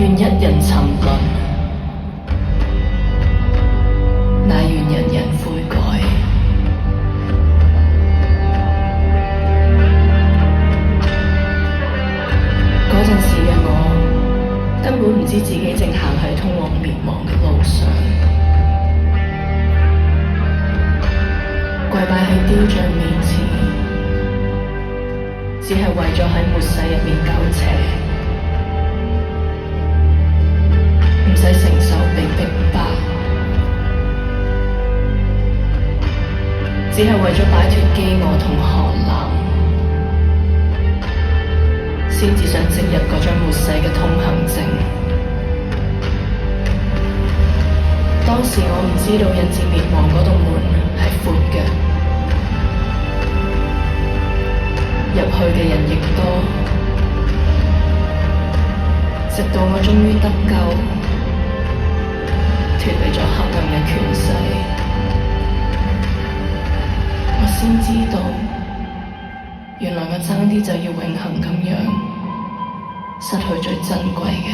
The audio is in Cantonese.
願一人沉淪，乃願人人悔改。嗰陣時嘅我，根本唔知自己正行喺通往滅亡嘅路上，跪拜喺雕像面前，只係為咗喺末世入面苟且，唔使承受被逼迫，只係為咗擺脫飢餓同寒冷，先至想植入嗰張末世嘅通行證。當時我唔知道人至滅亡嗰道門係闊嘅，入去嘅人亦多，直到我終於得救，脫離咗黑暗嘅權勢，我先知道，原來我爭啲就要永恆咁樣失去最珍貴嘅。